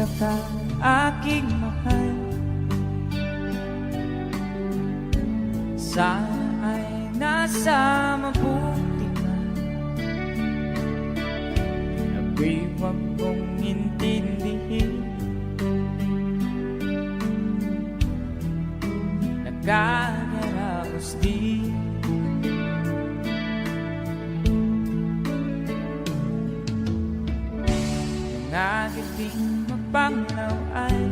Kumusta ka, aking mahal? Sana ay nasa mabuti ka. Ako'y huwag mong intindihin. Nagkagarapos din. Nagiging mapanglaw ay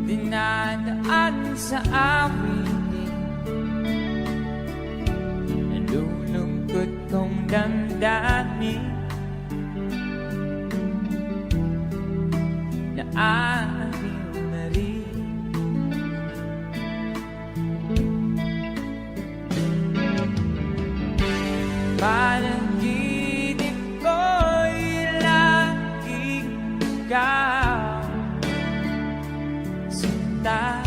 dinadaan sa awitin. Nalulungkot kong damdamin na aaliw na rin. Panaginip ko'y laging ikaw sinta.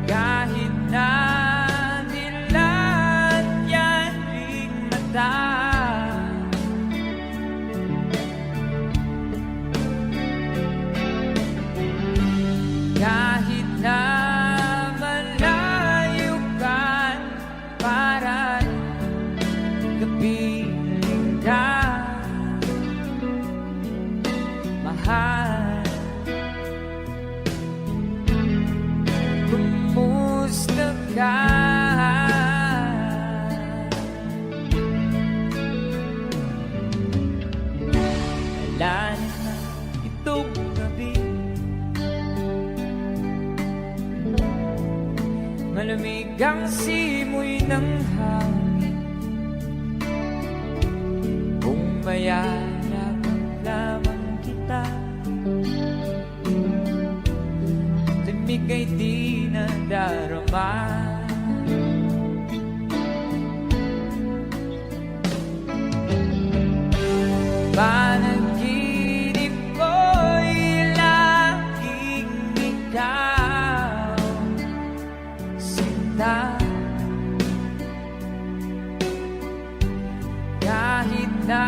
Kahit na dilat yan ring mata, kahit na malayo ka, para kapiling ka, mahal. Kumusta ka? Wala na itong gabi, malamig ang simoy ng hangin. Kung mayayag lamang kita, lamig ay di nadarama. Panaginip ko'y laging ikaw sinta. Kahit na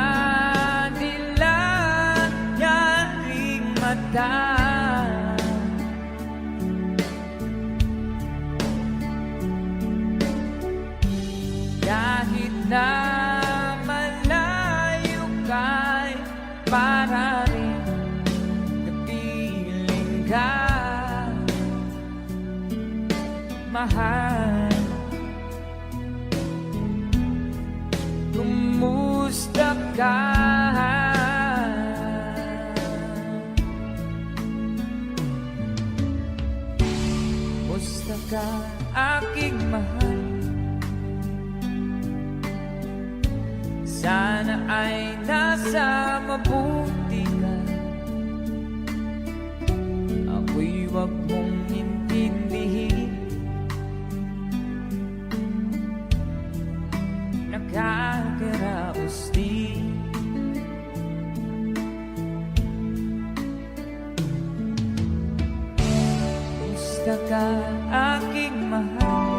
dilat yan ring mata, kahit na malayo ka'y para rin kapiling ka, mahal. Kumusta ka? Kumusta ka, aking mahal? Sana ay nasa mabuti ka. Ako'y huwag mong intindihin. Nakakaraos din. Kumusta ka, aking mahal?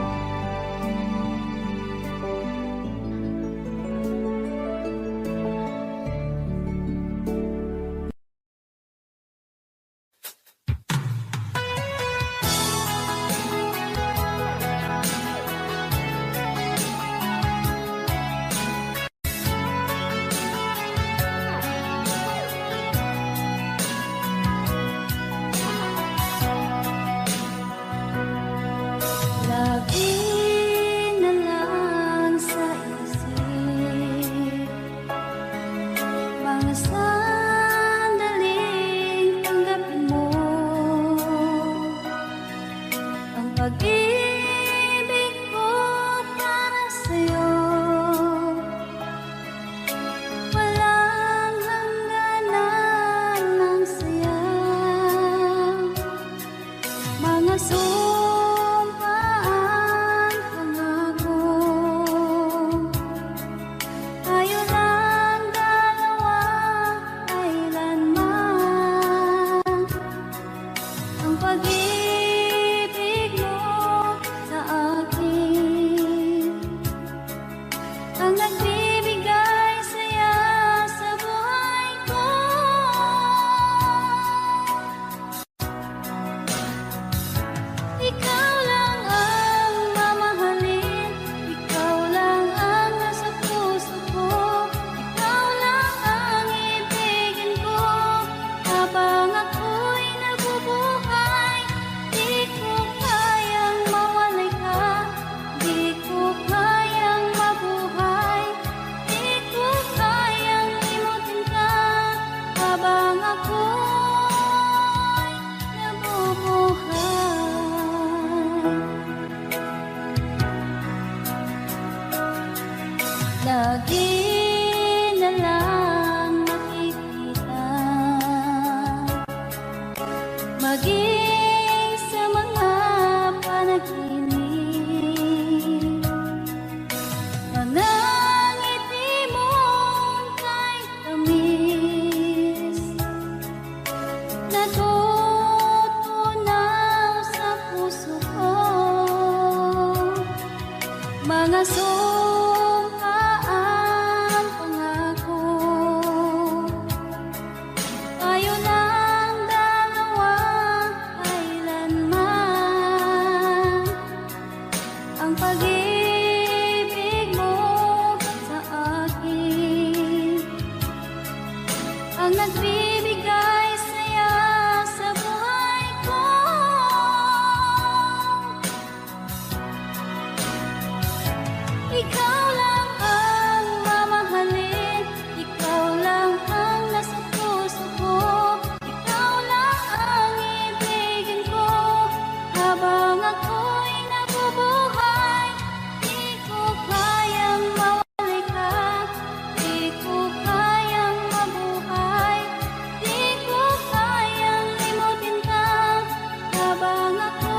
Pag-ibig ko para sa'yo, walang hangganan ng saya. Mga sumpaan, pangako, tayo lang dalawa kailanman. Ang pag-ibig mo sa akin ang nag mga sumpaang pangako. Tayo lang dalawa kailanman. Ang pag-ibig mo sa akin ang nagbibigay saya sa buhay ko. Ikaw lang ang mamahalin, ikaw lang ang nasa puso ko, ikaw lang ang ibigin ko. Habang ako'y nabubuhay, di ko kayang mawalay ka, di ko kayang mabuhay, di ko kayang limutin ka. Habang ako'y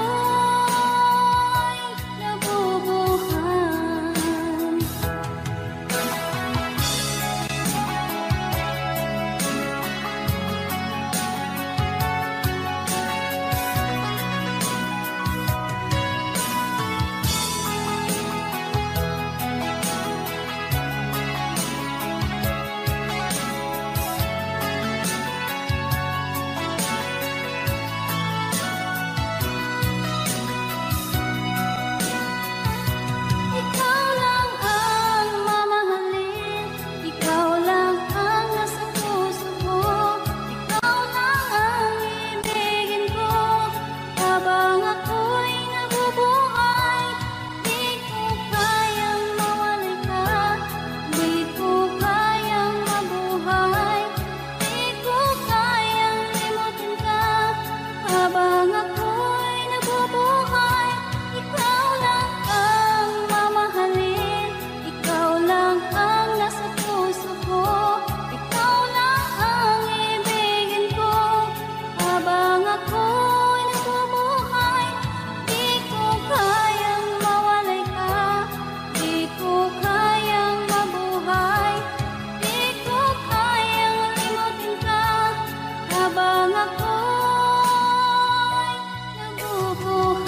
nabubuhay. Ikaw lang ang mamahalin, ikaw lang ang nasa puso ko, ikaw lang ang ibigin ko. Habang ako'y nabubuhay, di ko kayang mawalay ka, di ko kayang mabuhay, di ko kayang limutin ka. Habang ako'y nabubuhay, ikaw lang ang mamahalin, ikaw lang ang nasa puso ko, ikaw lang ang ibigin ko. Habang ako'y nabubuhay, di ko kayang mawalay ka, di ko kayang mabuhay, di ko kayang limutin ka. Habang ako'y nabubuhay.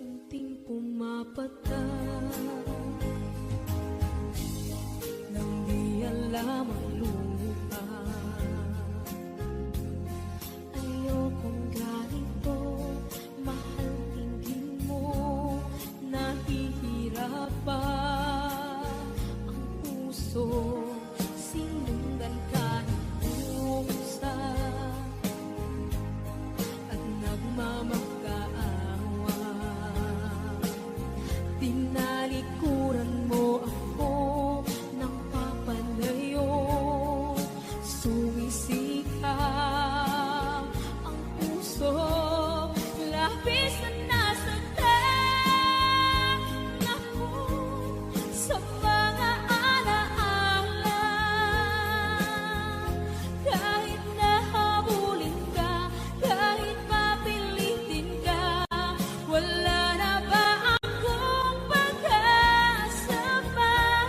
Unting pumapata nang di alam ang lupa. Ayokong ganito, mahal tingin mo, nahihirapan ang puso. Sinundan ka ng pusa at nagmamakaawa. Tinalikuran mo ako ng papalayo, sumisikap ang puso, labis na nasaktan ako sa mga alaala. Kahit nahabulin ka, kahit papilitin ka, wala na ba akong pag-asa pa?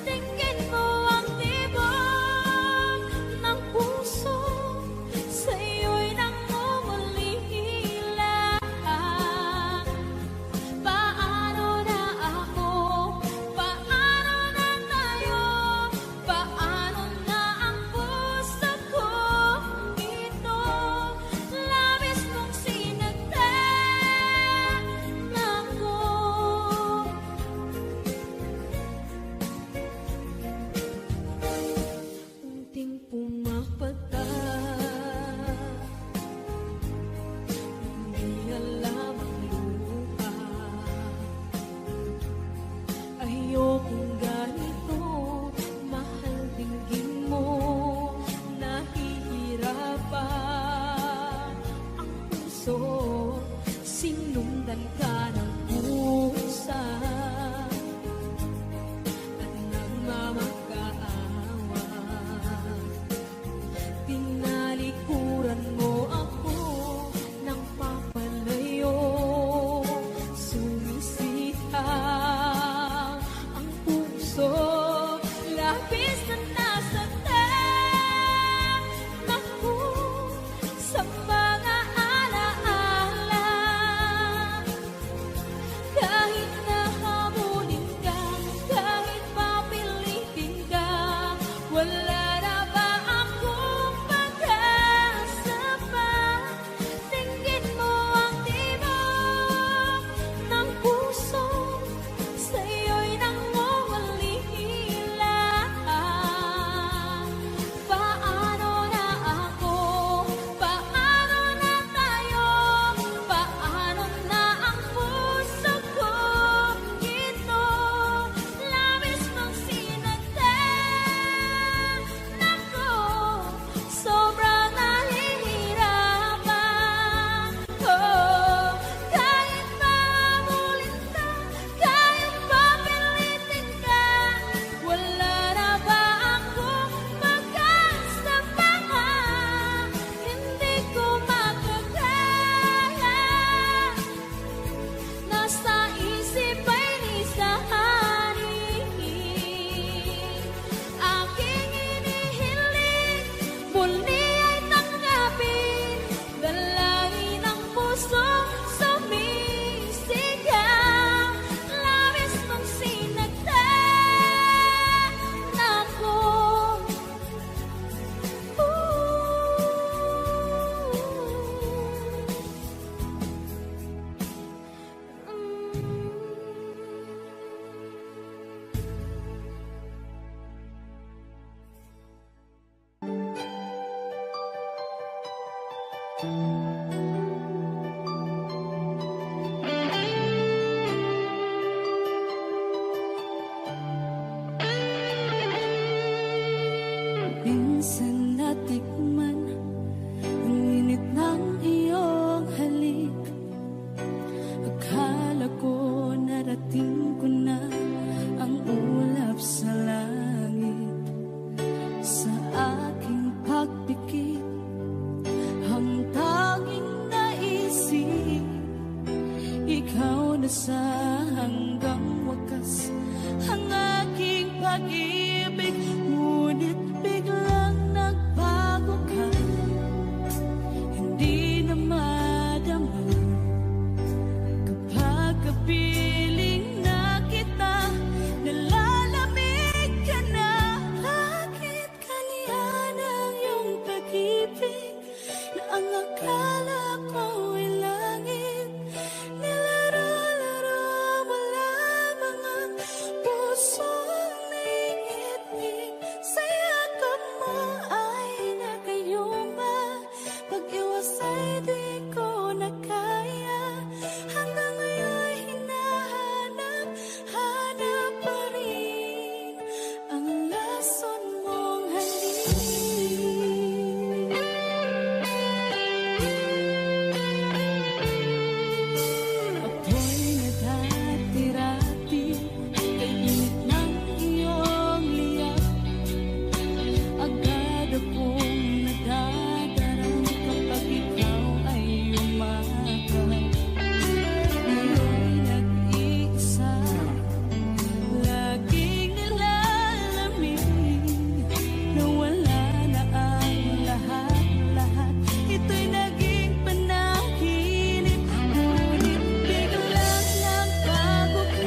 Tingin mo ang tibok ng puso, sa'yo'y nangungulila. Paano na ako? Paano na tayo? Paano na ang puso ko ito? Labis mong sinagtan ako. Unting pumapata, hindi alam ang lupa. Ayokong ganito, mahal tingin mo, nahihirapan ang puso. Sinundan ka ng pusa at nagmamakaawa. Tinalikuran mo ako ng papalayo, sumisikap sa hanggang wakas ang aking pag-ibig, ngunit biglang nagbago ka, hindi na madama kapag kapiling na kita, nalalamig ka na. Bakit kaniyan ang iyong pag-ibig na ang akala ko'y langit? Nilaro-laro mo lamang ang pusong naiinig, sa yakap mo ay nagayuma, pag-iwas ay di ko na kaya, hanggang ngayon hinahanap, hanap pa rin ang lason mong halik. Ako'y naghatirati kay init ng iyong liyak, agad akong nadadarang kapag ikaw ay umaga. Ngayon nag-iisa, laging nilalamig, nawala na ang lahat-lahat, ito'y naging panaginip, ngunit biglang nagbago ka,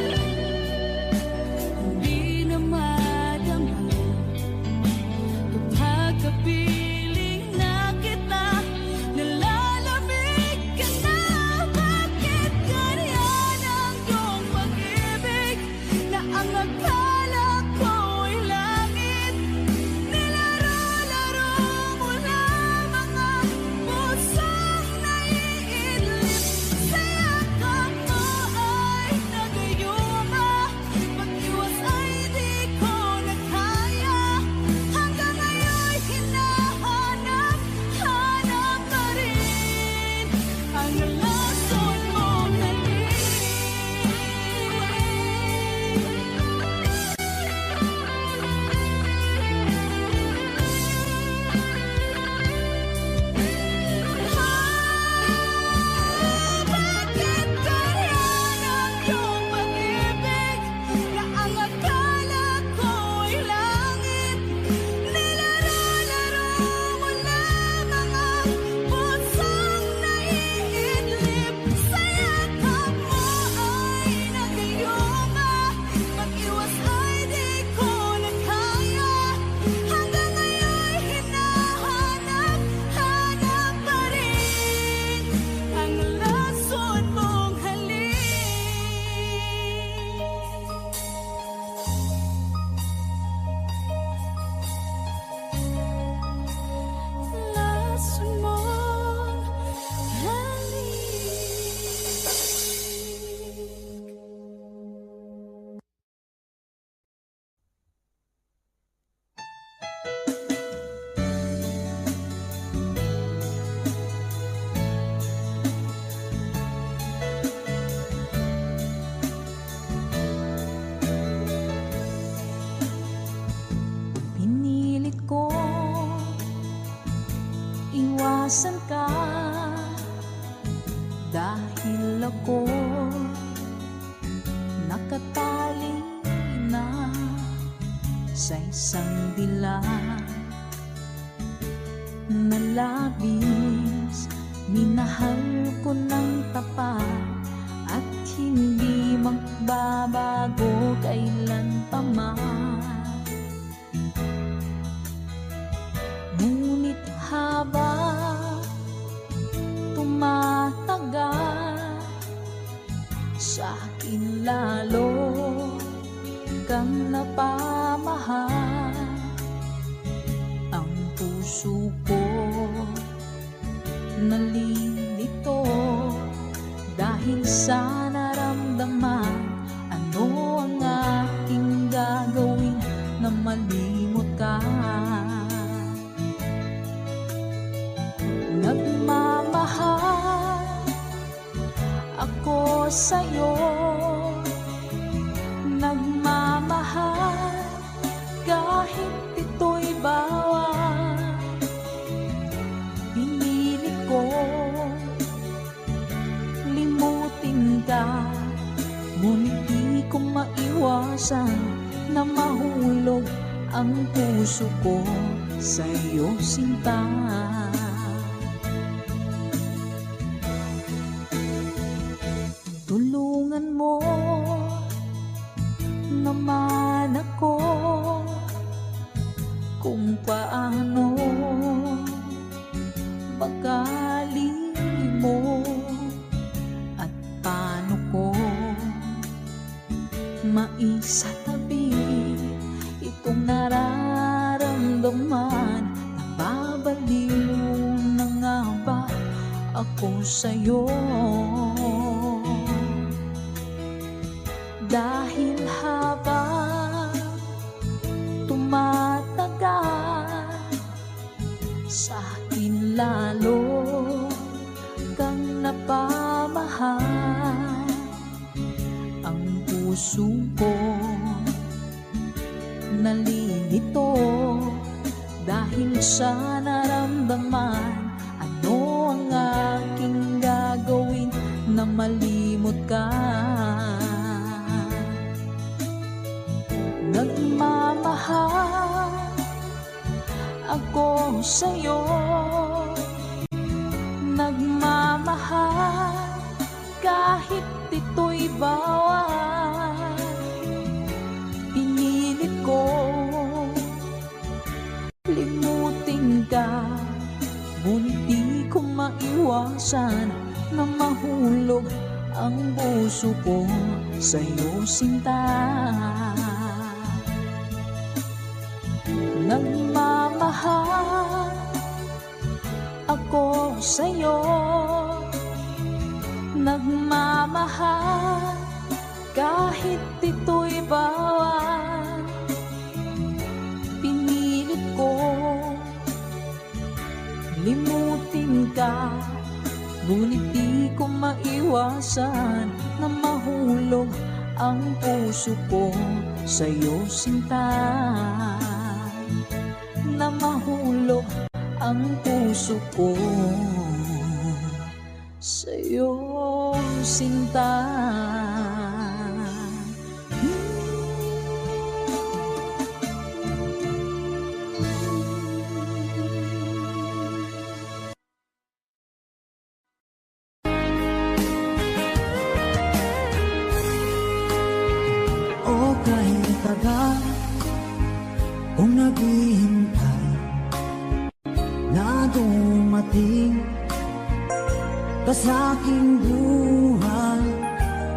hindi na madama kapag kapiling na kita, nalalamig ka na. Bakit ganyan ang iyong pag-ibig na ang akala ko'y langit? Nilaro-laro mo lamang ang pusong naiidlip, sa yakap mo ay nagayuma, pag-iwas ay di ko na kaya, hanggang ngayon hinahanap, hanap pa rin ang lason mong halik. Bakit ganyan ang iyong pag-ibig na ang akala ko'y langit? Nilaro-laro mo lamang ang pusong naiidlip, sa yakap mo ay nagayuma, pag-iwas ay di ko na kaya, hanggang ngayon hinahanap, hanap pa rin ang lason mong halik. Lason mong halik. Pinilit ko iwasan ka, dahil ako nakatali na sa isang dilag na labis. Minahal ko ng tapat at hindi magbabago kailan pa man. Ngunit habang tumatagal, sa akin lalo kang napamahal. Ang puso ko nalilito dahil sa naramdaman. Ano ang aking gagawin na malimot ka? Nagmamahal ako sa'yo, nagmamahal kahit ito'y bawal. Pinilit ko limutin ka maiwasan na mahulog ang puso ko sa'yo, sinta. Tulungan mo naman ako kung paano makalimot at paano ko maisatabi itong nararamdaman. Nababaliw na nga ba ako sa'yo? Dahil habang tumatagal, sa akin lalo kang napamahal. Ang puso ko nalilito dahil sa naramdaman. Ano ang aking gagawin na malimot ka? Nagmamahal ako sa'yo, nagmamahal kahit ito'y bawal. Pinilit ko limutin ka, ngunit di ko maiwasan na mahulog ang puso ko sa'yo, sinta. Nagmamahal ako sa'yo, nagmamahal kahit ito'y bawal. Pinilit ko limutin ka, ngunit di ko maiwasan na mahulog ang puso ko sa'yo, sinta. Na mahulog ang puso ko sa'yo, sinta. O kahit tagal kung naghihintay na dumating ka sa aking buhay,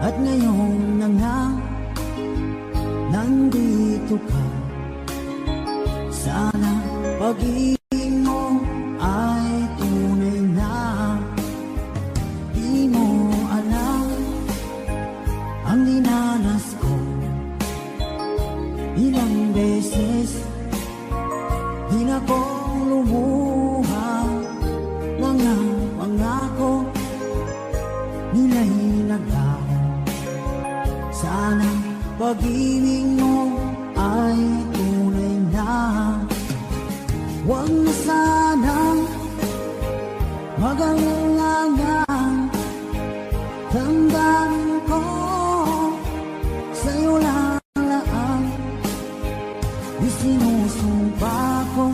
at ngayon na nga nandito ka. Sana pag-ibig mo ay tunay na. Di mo alam ang dinanas ko, ilang beses di na ko lumuha. Mga pangako nila'y naglaho. Sana pag-ibig mo ay tunay na. Huwag na sanang mag-alangan. Damdamin ko sa'yo lang laan. Isinusumpa ko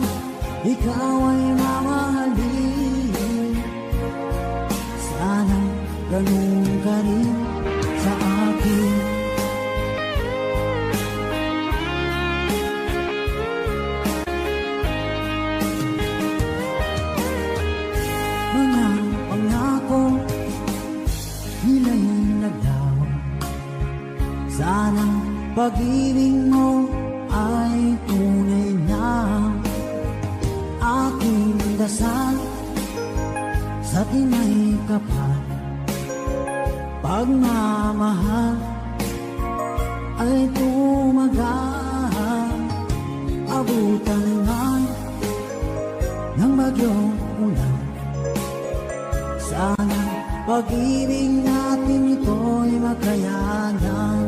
ikaw ay mamahalin. Sana ganun ka rin sa akin. Mga pangako nila'y naglaho. Sana pag-ibig mo ay tunay na. Aking dasal sa tinay kapal, pagmamahal ay tumagal. Abutan man ng bagyong ulan. Sana pag-ibig natin ito'y makayanan.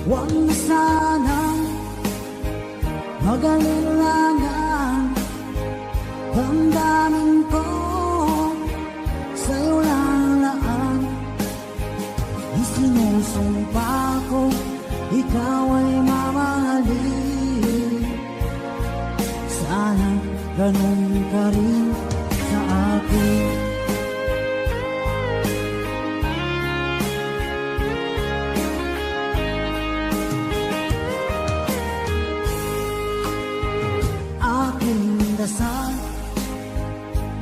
Huwag na sanang mag-alinlangan. Damdamin ko sa'yo lang laan. Isinusumpa ko ikaw ay mamahalin. Sana ganun ka rin sa akin. Aking dasal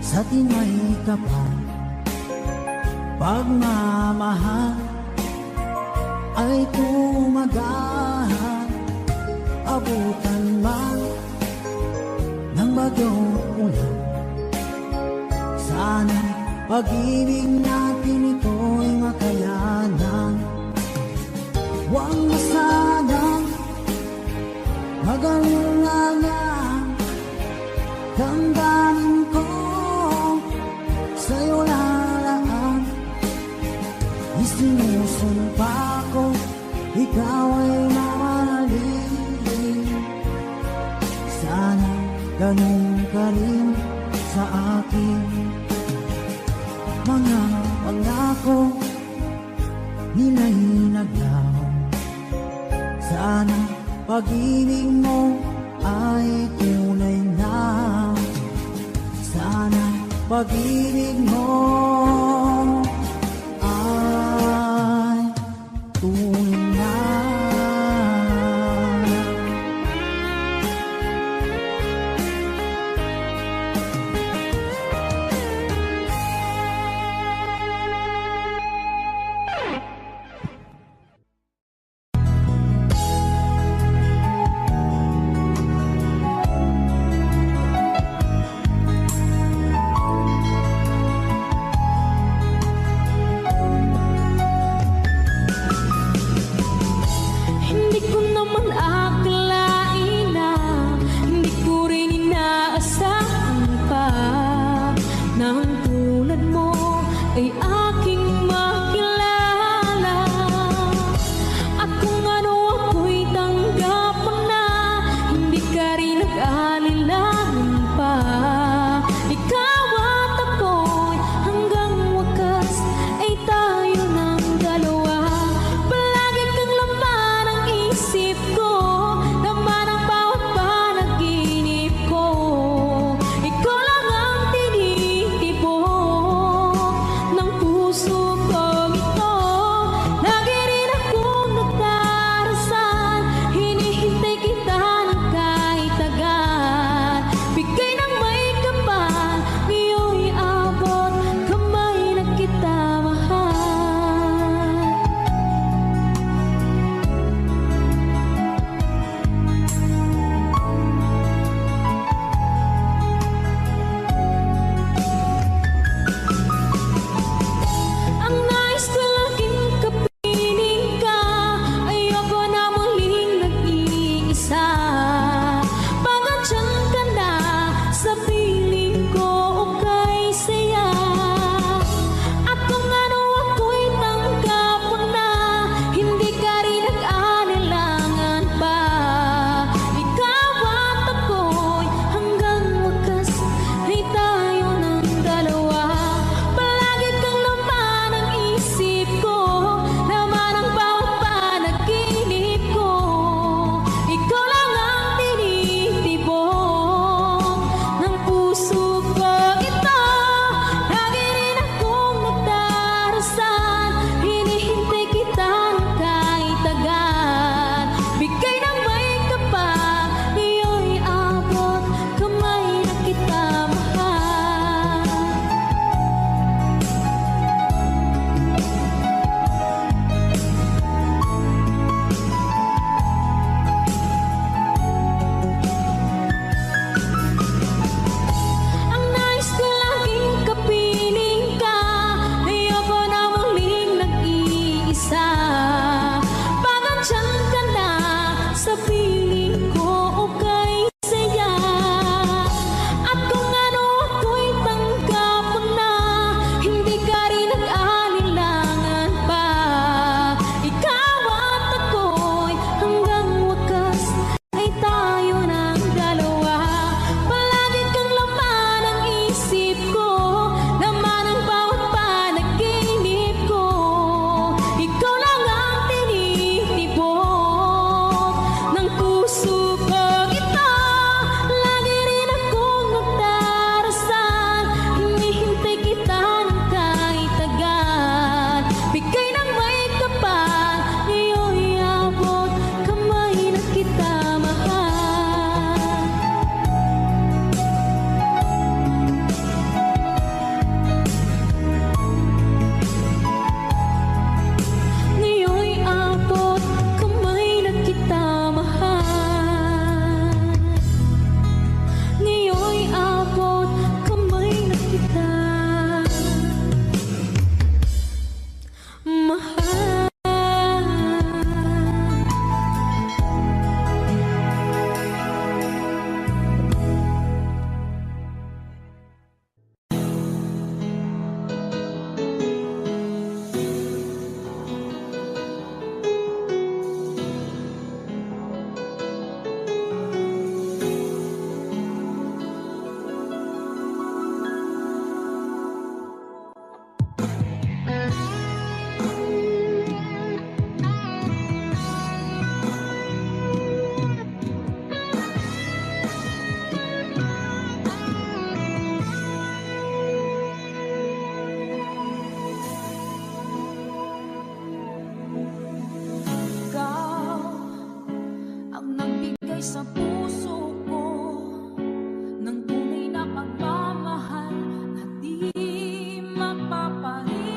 sa tinay kapal, pagmamahal ay tumagahan. Abutan man ng bagyong ulan, sana pag-ibig natin ito'y makayanan. Huwag na sanang mag-alala, damdamin ko sa'yo lalaan. Isinusumpa ko, ikaw ay mamahalin. Sana ganun ka rin sa akin. Mga pangako nila'y naglaho, sana pag-ibig mo ay tunay na. Sana pag-ibig mo ay tunay na.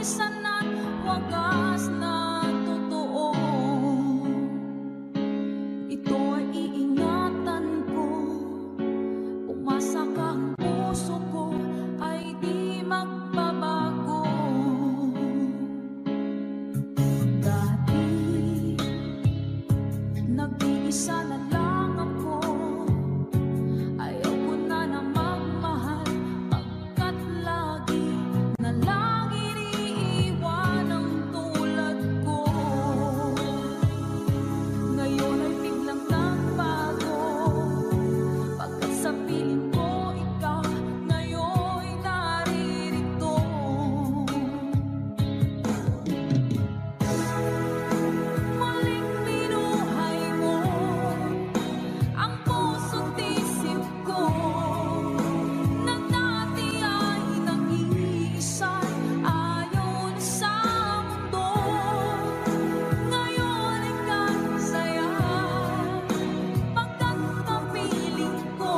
minsan at wagas na totoo. Ito ay iingatan ko, umasa ka ang puso ko ay di magbabago. Dati, nag-iisa na lang ako, ayaw ko na na magmahal, pagkat lagi na lang iniiwan ang tulad ko. Ngayon ay biglang nagbago, pagkat sa piling ko ikaw ngayon naririto. Muling binuhay mo ang puso't isip ko, na dati ay nag-iisa, ayaw na sa mundo. Ngayon ay kasaya, pagkat kapiling ko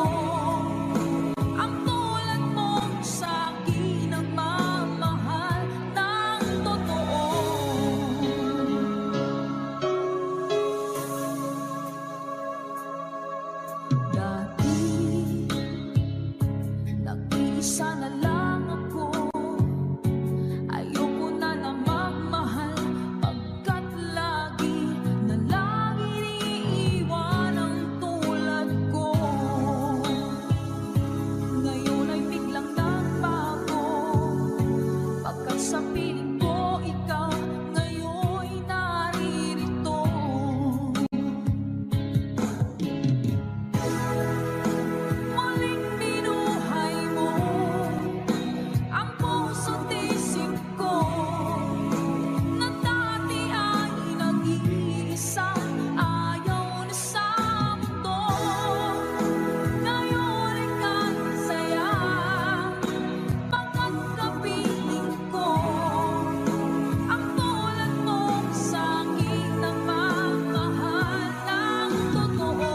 ang tulad mong sa'kin ang mamahal ng totoo. Dati, nag-iisa na lang ako, ayoko na na magmahal, pagkat lagi na lang iniiwan ang tulad ko. Ngayon ay biglang nagbago, pagkat sa piling ko ikaw ngayon naririto. Muling binuhay mo ang puso't isip ko, na dati ay nag-iisa, ayaw na sa mundo. Ngayon ay kasaya, pagkat kapiling ko ang tulad mong sa'kin ang mamahal ng totoo.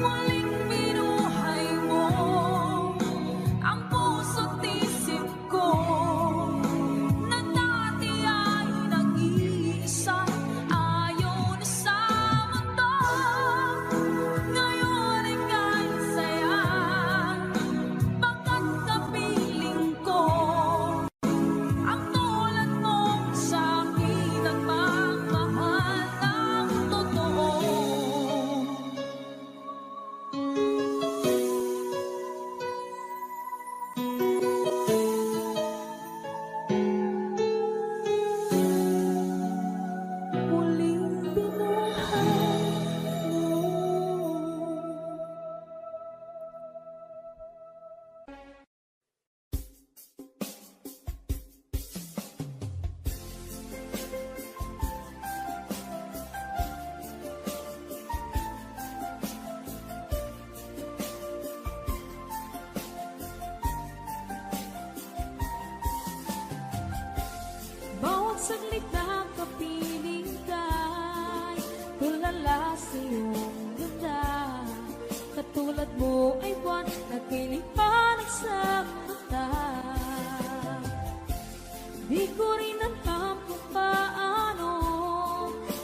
Muling binuhay mo ang puso't isip ko, na dati ay nag-iisa, ayaw na sa mundo. Ngayon ay kasaya, pagkat kapiling ko ang tulad mong sa'kin ang mamahal ng totoo. Muling binuhay mo. Bawat saglit na kapiling ka'y tulala sa iyong ganda. Katulad mo ay buwan na kinipalag sa mata. Di ko rin alam kung paano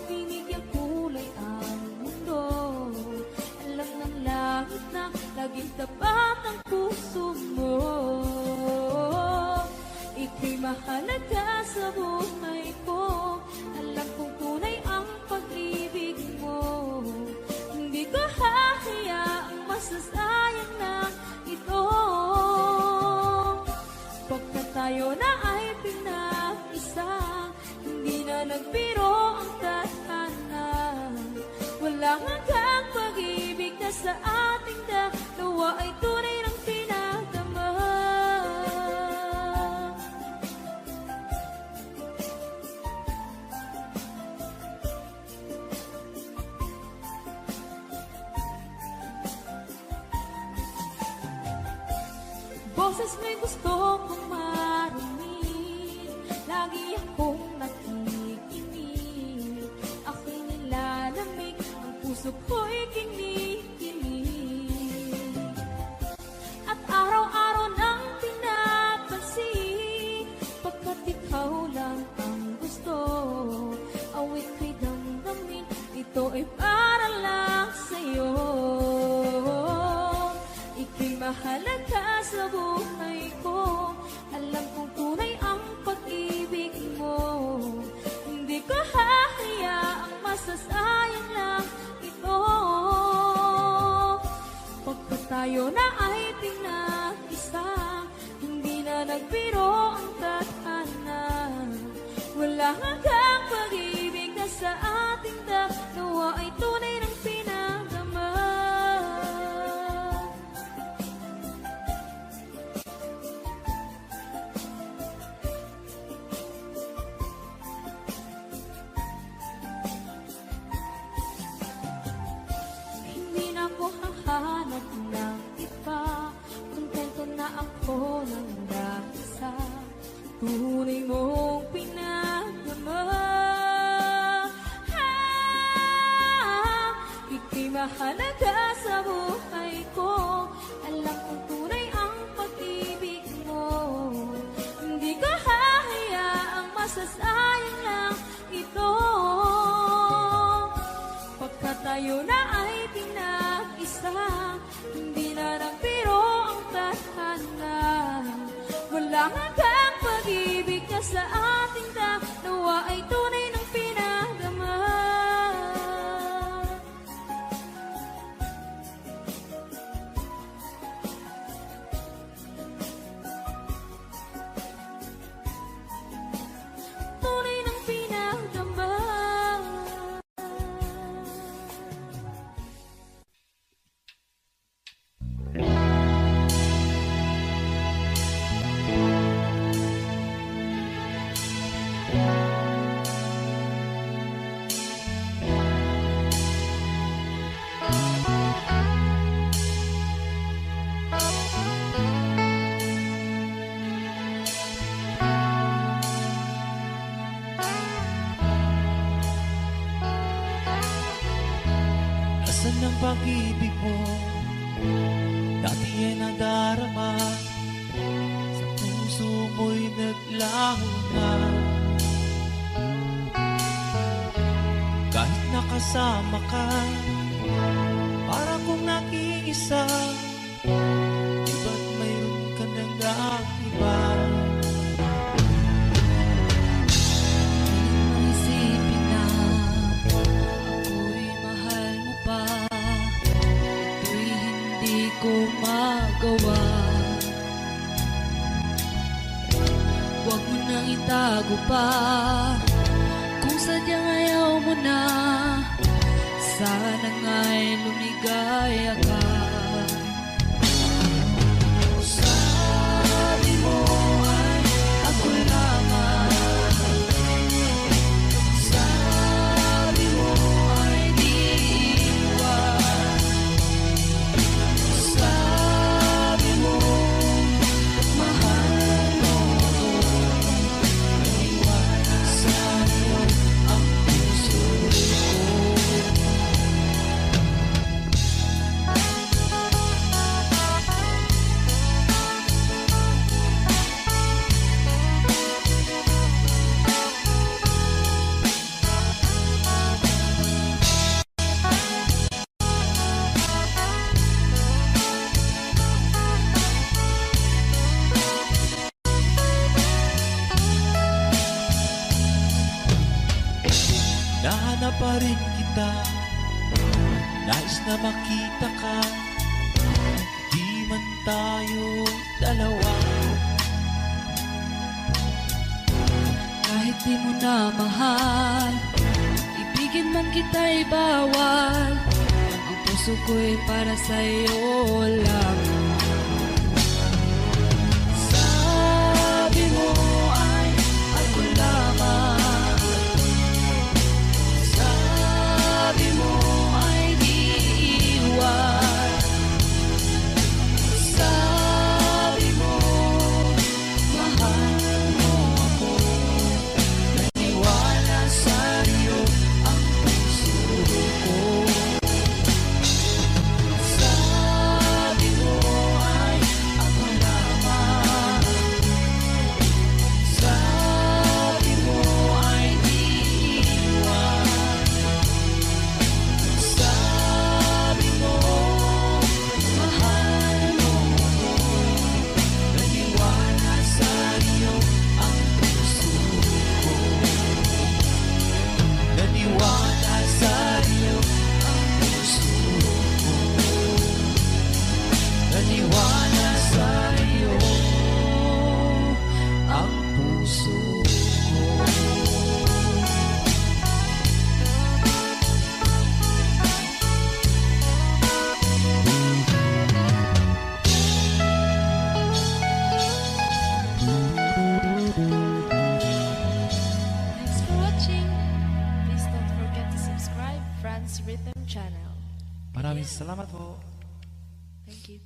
binigyan kulay ang mundo. Alam ng langit na laging tapat ang puso mo. Ika'y mahalaga sa buhay ko, alam kong tunay ang pag-ibig mo. Hindi ko hahayaang masasayang na ito, pagkat tayo na ay pinag-isa. Hindi na nagbiro ang tadhana, walang hanggang pag-ibig na sa ating dalawa ay tunay ng pinagdama. Boses may gusto kong marinig, lagi akong nakikinig. Ako'y nilalamig, ang puso ko'y kinikilig. At araw-araw nang pinapansin, pagkat ikaw lang ang gusto. Awit ko'y damdamin, ito ay para lang sa'yo. Ika'y mahalaga sa buhay ko. Alam kong tunay ang pag-ibig mo. Hindi ko hahayaang masasayang lang ito. Pagkat tayo na ay pinag-isa, hindi na nagbiro ang tadhana. Wala hanggang pag-ibig na sa ating dalawa ay tunay ng pinagdama. Hindi na ako hahanap ng iba, kontento na ako ng dahil sa tunay mong pinagdama. Ika'y mahalaga sa buhay ko. Alam kong tunay ang pag-ibig mo. Hindi ko hahayaang masasayang lang ito. Pagkat tayo na ay pinag-isa, hindi na nagbiro ang tadhana. Wala hanggang pag-ibig na sa ating dalawa ay tunay ng pinagdama. Tunay ng pinagdama. Nasaan ang pag-ibig mo? Dati ay nadarama, sa puso mo'y naglaho na. Kahit nakasama ka, para kong nag-iisa. Di ba't mayroon ka nang iba? Isipin na ako'y mahal mo pa, ito'y hindi ko magawa. Huwag mo nang itago pa, kung sadyang ayaw mo na, sana nga'y lumigaya ka. Sabi mo ay ako lamang, sabi mo ay di iwan, sabi mo mahal mo ako, iwan sa'yo ang puso ko. Nahanap pa rin kita, nais na makita ka. Di man tayo dalawa, Kahit di mo na mahal, ibigin man kita'y bawal. Ang puso ko'y para sa'yo lang. Sabi mo ay ako lamang, sabi mo ay di iwan, sabi mo mahal mo ako, Dance Rhythm Channel. Maraming salamat po. Thank you.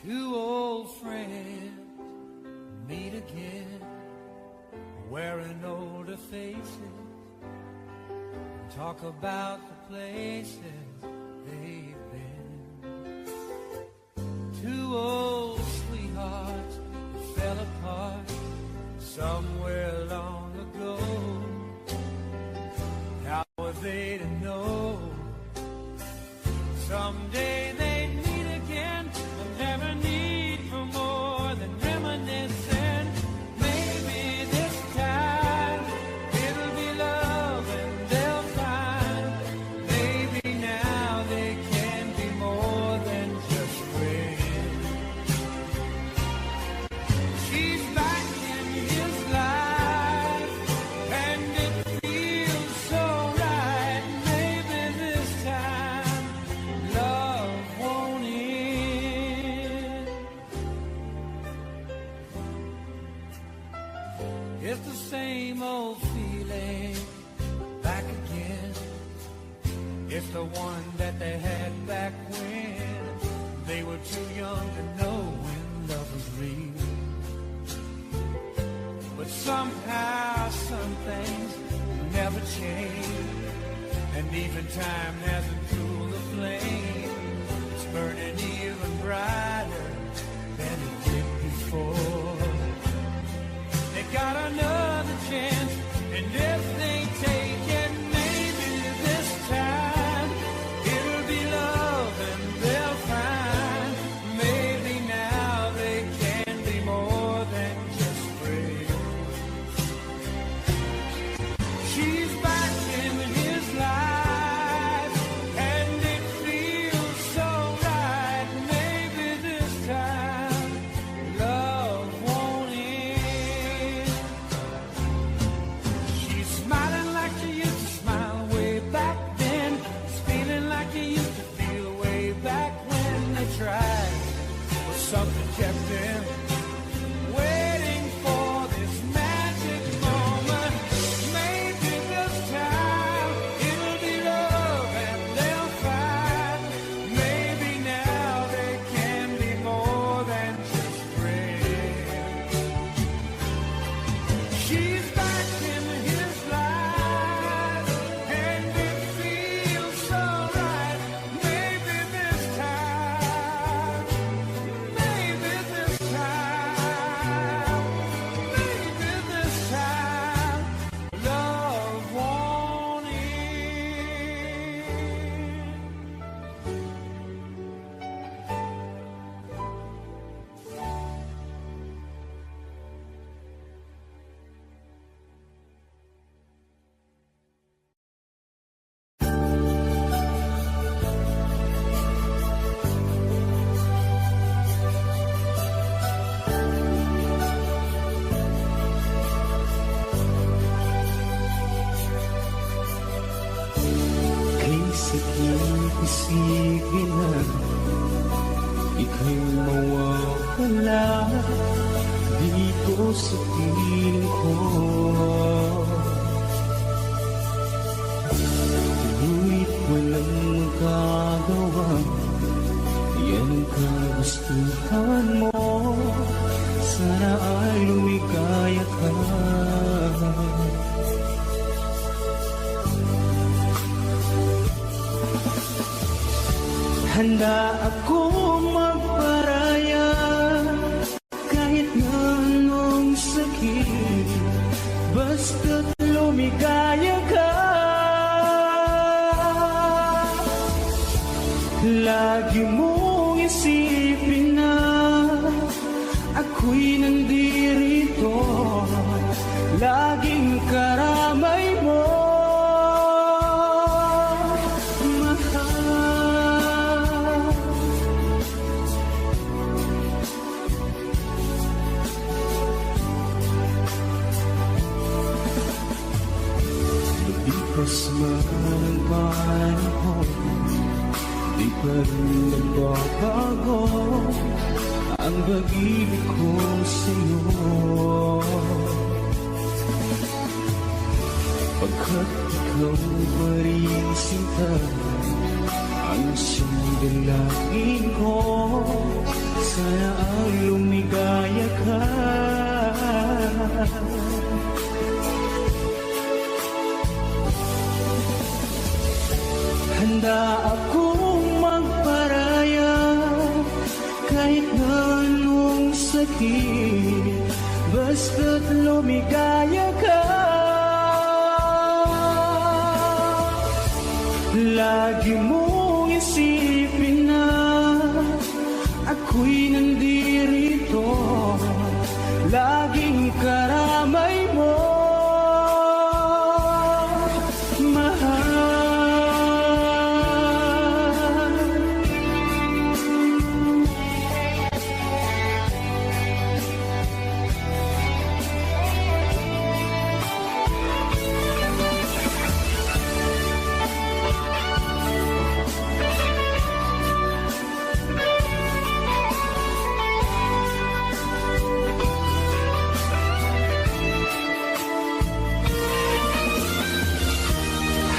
Two old friends meet again, wearing older faces, talk about the places they've been. Two old sweethearts that fell apart somewhere long ago. How were they to know someday they'd meet again? There'll never need for more than reminiscing. Maybe this time it'll be love and they'll find. Maybe now they can be more than just friends. She's back in his life and it feels so right. Maybe this time love won't end. It's the same old feeling back again. It's the one that they had back when they were too young to know when love was real. But somehow some things never change, and even time hasn't cooled the flame. It's burning even brighter than it did before. They got another chance, and if they take it, maybe this time it'll be love and they'll find. Maybe now they can be more than just friends. She's back in his life and it feels so right. Maybe this time love won't end. She's smiling like she used to smile way back then. She's feeling like she used to feel way back when they tried. But something kept them waiting for this magic moment. Maybe this time it'll be love and they'll find. Maybe now they can be more than just friends. She's back in his life and it feels so right. Maybe this time, maybe this time, maybe this time, love won't end. Kay sakit isipin na ika'y mawawala dito sa piling ko. Ngunit walang magagawa, yan ang kagustuhan mo. Sana ay lumikaya ka. Handa akong magparaya kahit na anong sakit, basta't lumigaya ka. Lagi mong isipin na ako'y nandirito, laging karamay mo. Lipas man ang panahon, di pa rin nagbabago ang pag-ibig ko sa'yo. Pagkat ikaw pa rin sinta, ang siyang dalangin ko. Sana sakit, basta't lumigaya ka. Lagi mong isipin na ako'y nandirito, laging karamay mo, mahal.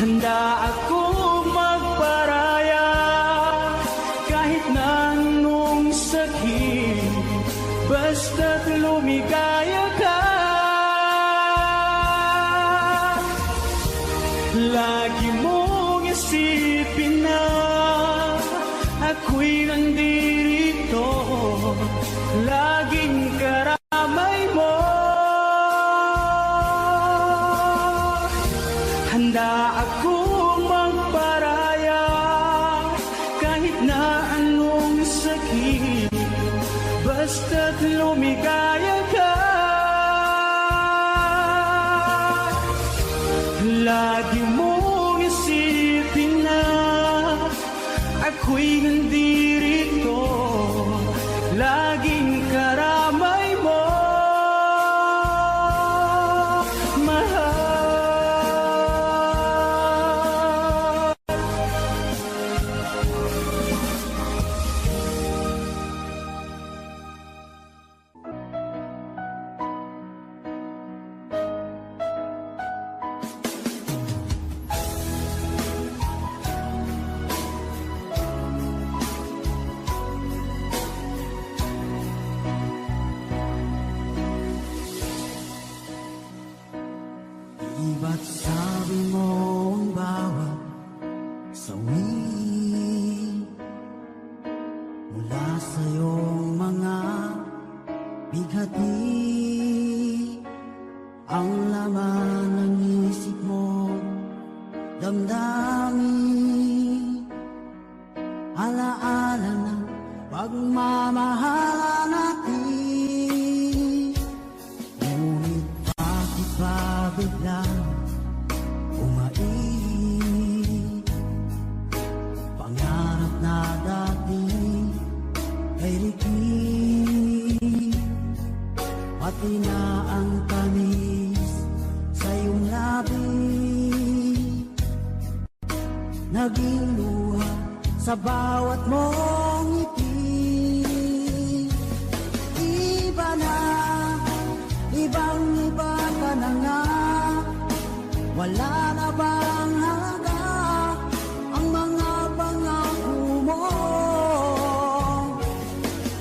Handa ako magparaya kahit na anong sakit, basta't lumigaya ka. Lagi mong isipin na ako'y nandirito, laging karamay mo. Handa akong magparaya kahit na anong sakit, basta't lumigaya ka. Lagi mong isipin na ako'y nandirito, laging karamay mo, mahal. Ba't sabi mo ang bawat sawi mula sa iyong mga bighati, ang laman ng isip mo, damdamin, alaala ng pagmamahalan natin. Ngunit bakit ba biglang pangarap na dati ay likid, pati na ang tamis sa iyong labi, naging luha sa bawat mong ngiti. Iba na, ibang-iba ka na nga, wala na bang halaga ang mga pangako mo?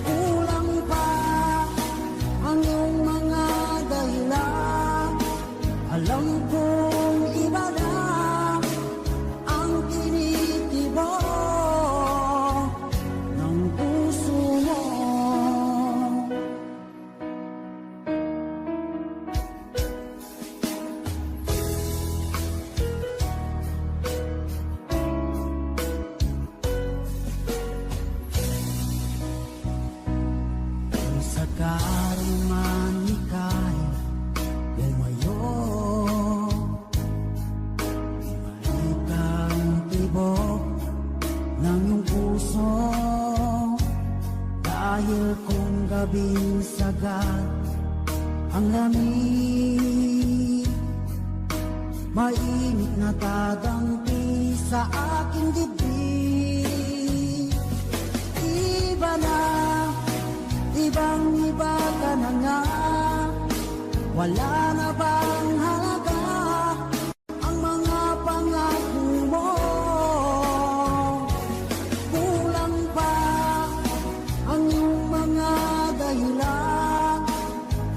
Kulang pa ang iyong mga dahilan, alam kong iba na ang tinitibok ng puso mo. Sakaling man ika'y lumayo, ibalik ang tibok ng iyong puso, dahil kung gabing sagad ang lamig, mainit na tadampi sa aking dibdib. Iba na, ibang-iba ka na nga, wala na bang halaga ang mga pangako mo? Kulang pa ang iyong mga dahilan,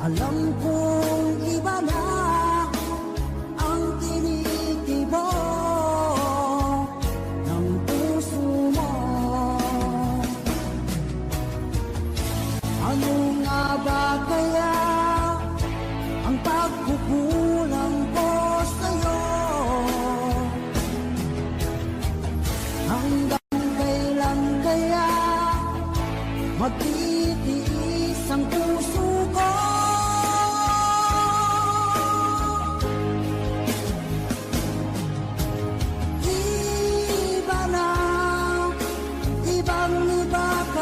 alam kong iba na ang tinitibok ng puso mo. Ano nga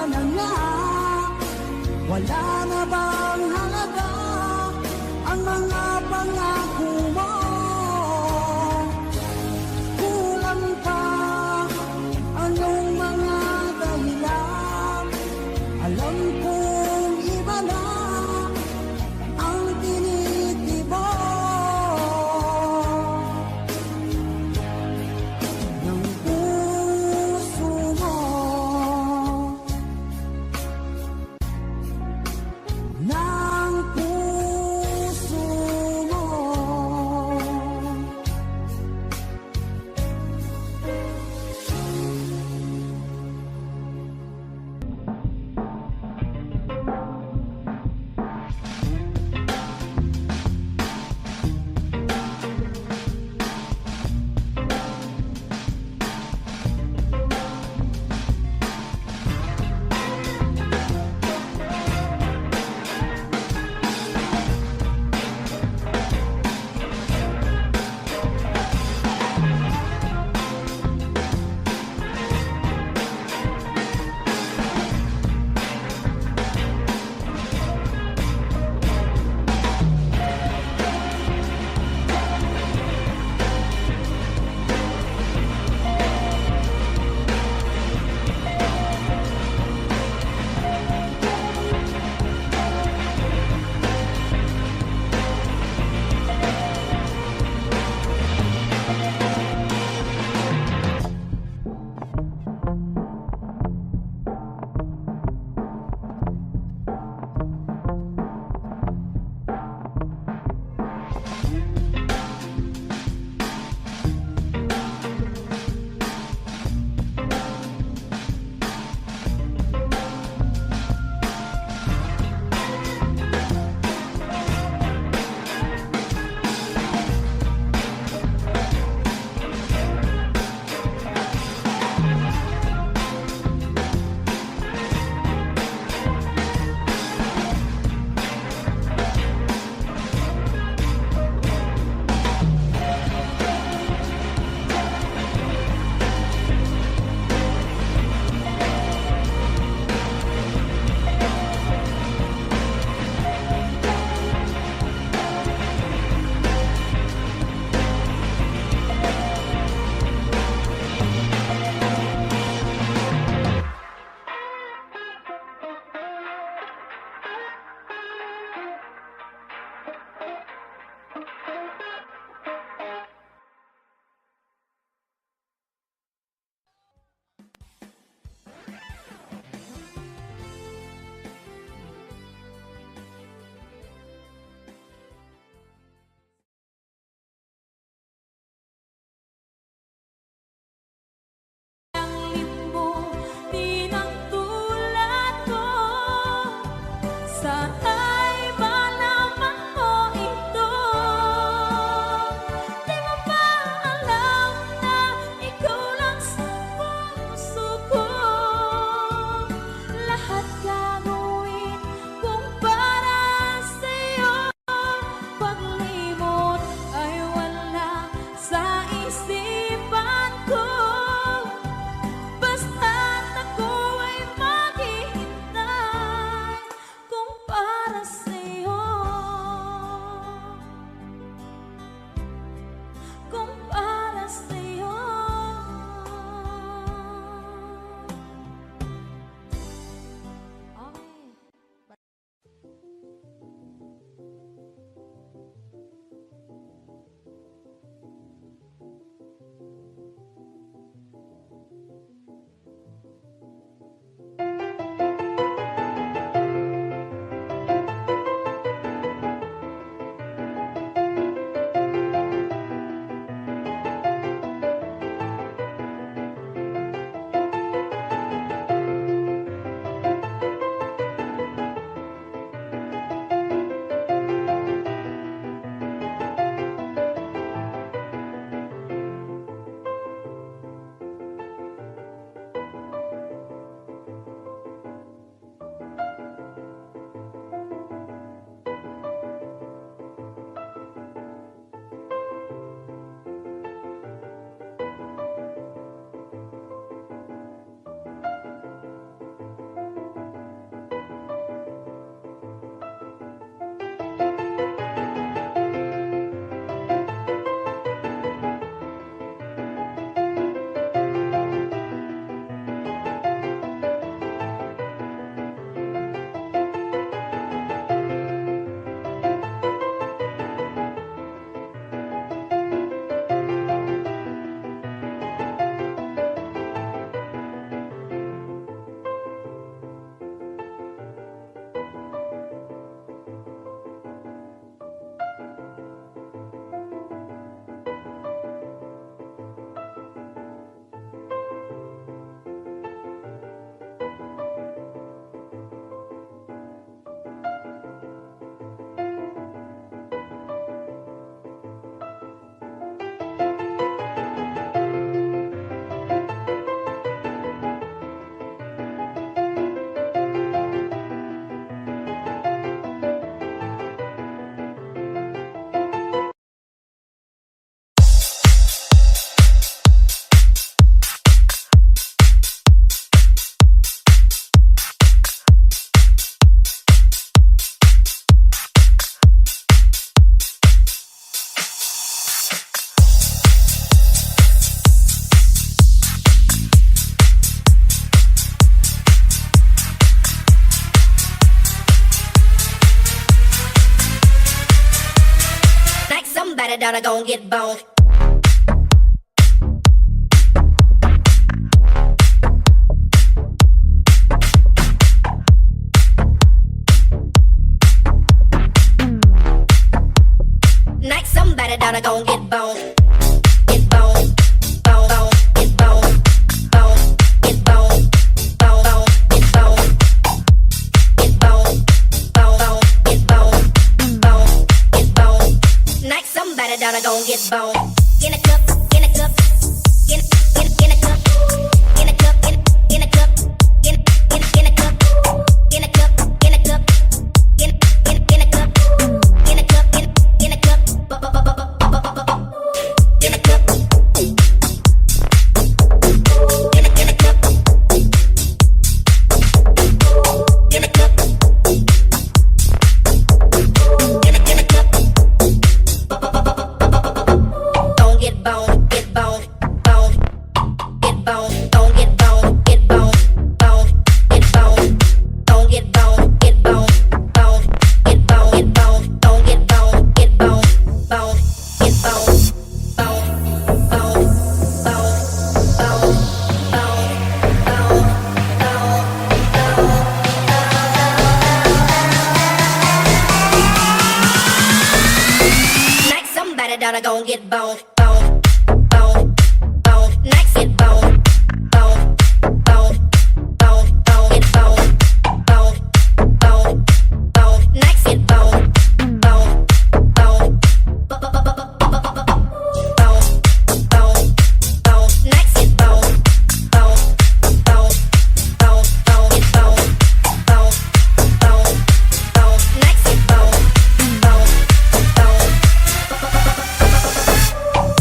na nga? Wala na bang halaga ang mga pangako mo? Kulang pa anong mga dahilan? Alam kong iba na ang tinitibo ng puso mo. down, I gon' get boned. Knock somebody down, I gon' get boned. Get boned, bone, bone, get boned, bone, get boned, bone, bone, get boned, get boned, bone, bone, get boned, bone, get boned. Knock somebody down, I gon' get boned. In a cup, in a cup, in a cup, in a cup, in a cup, in a cup, in a cup, in a cup, in a cup, in a cup, in a cup, in a cup, in a cup, in a cup, in a cup. Don't get boned, get boned, boned, get boned. Don't get boned, get boned, boned, get boned. Don't get boned, get boned, boned, get boned, get boned. Don't get boned, get boned, boned, get boned, boned, boned, boned, boned, boned. Knock somebody down, I gon' get boned, boned, boned, boned. Knock get boned, boned, boned, boned, boned, get boned, boned, boned, boned. Knock get boned, boned, boned, boned, boned, boned. Knock get boned, boned, boned, boned, boned, get boned, boned, boned, boned. Knock get boned, boned, boned.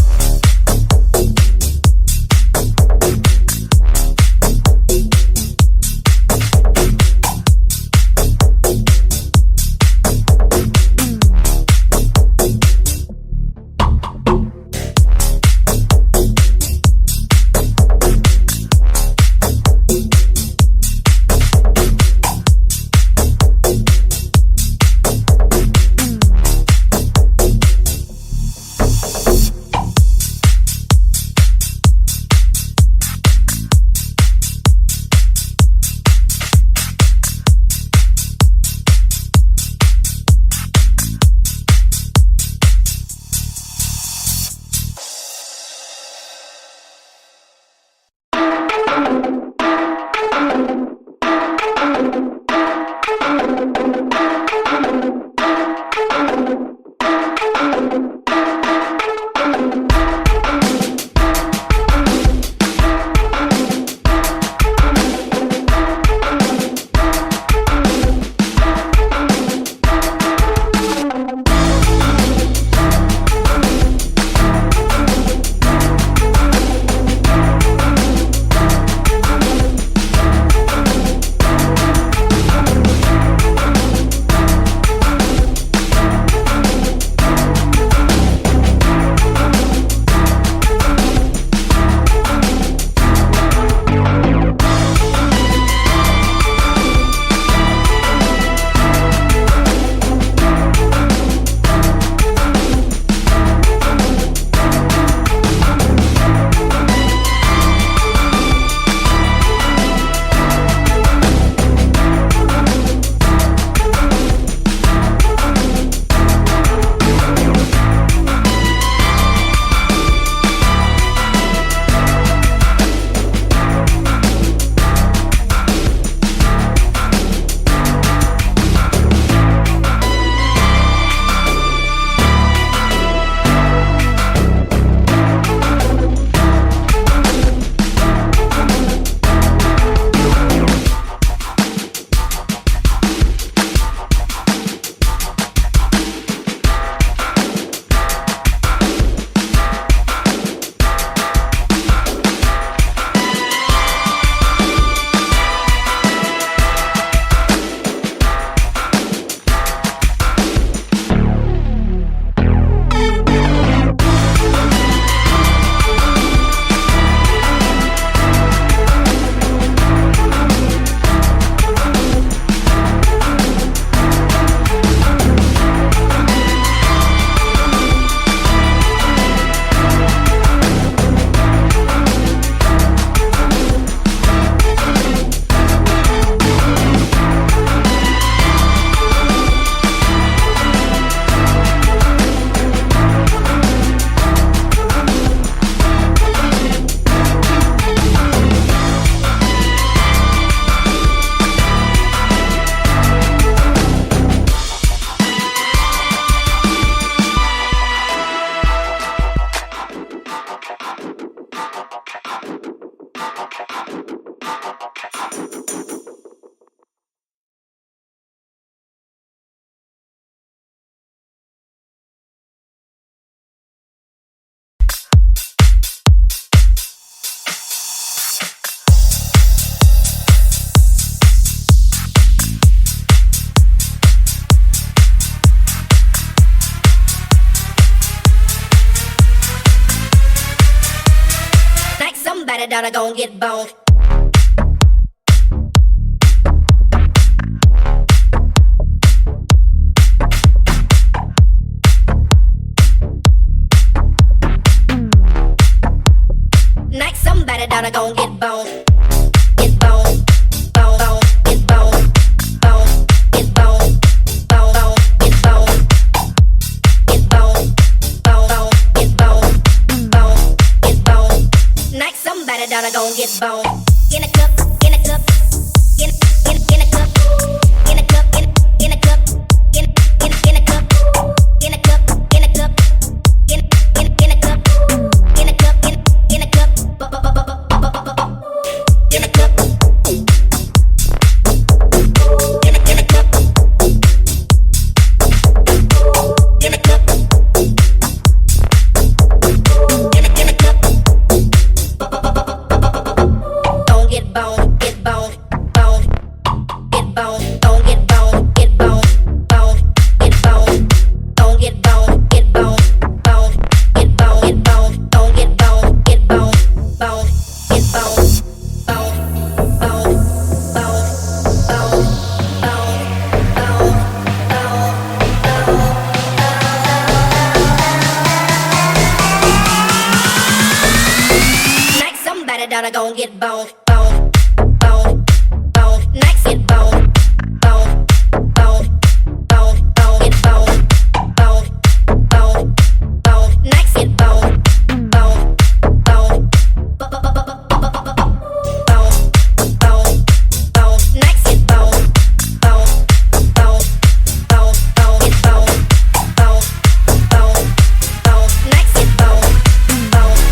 down, I gon' get boned. Knock somebody down, I gon' get boned. Get boned, bone, bone, get boned, bone, get boned, bone, bone, get boned, get boned, bone, bone, get boned, bone, get boned. Knock somebody down, I gon' get boned. In a cup, in a cup, in a cup, in a cup, in a cup, in a cup, in a cup, in a cup, in a cup, in a cup, in a cup, in a cup, in a cup, in a cup, in a cup. Don't get boned, get boned, boned, get boned. Don't get boned, get boned, boned, get boned. Don't get boned, get boned, boned, get boned, get boned. Don't get boned, get boned, boned, get boned, boned, boned, boned, boned, boned. Knock somebody down, I gon' get boned, boned, boned, boned. Next get boned, boned, boned, boned, boned. Get boned, boned, boned, boned. Next get boned, boned, boned, boned, boned, boned. Next get boned, boned, boned, boned, boned. Get boned, boned, boned, boned. Next get boned, boned,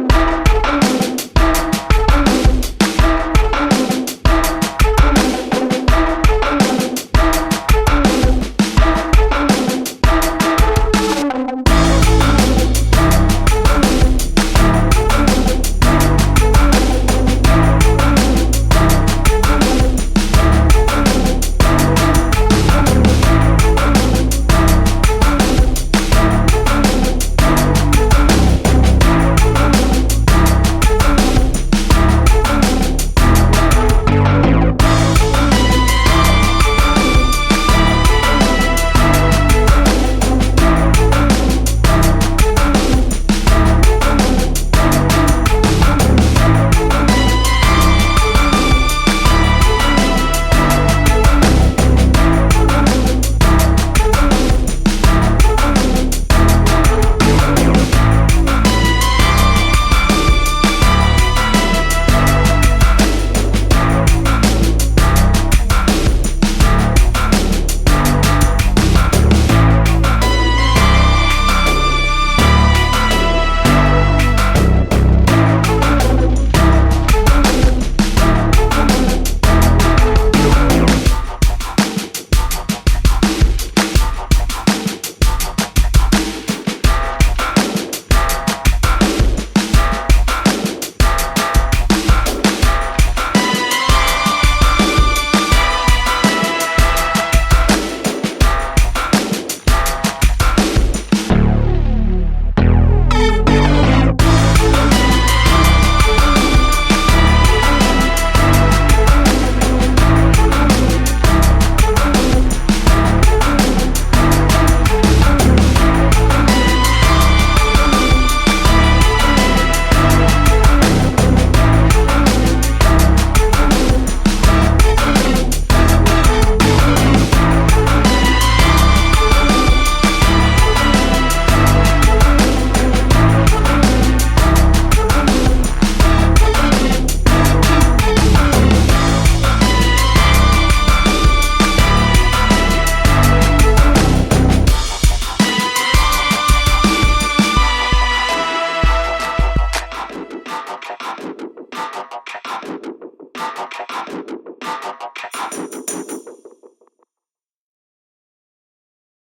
boned.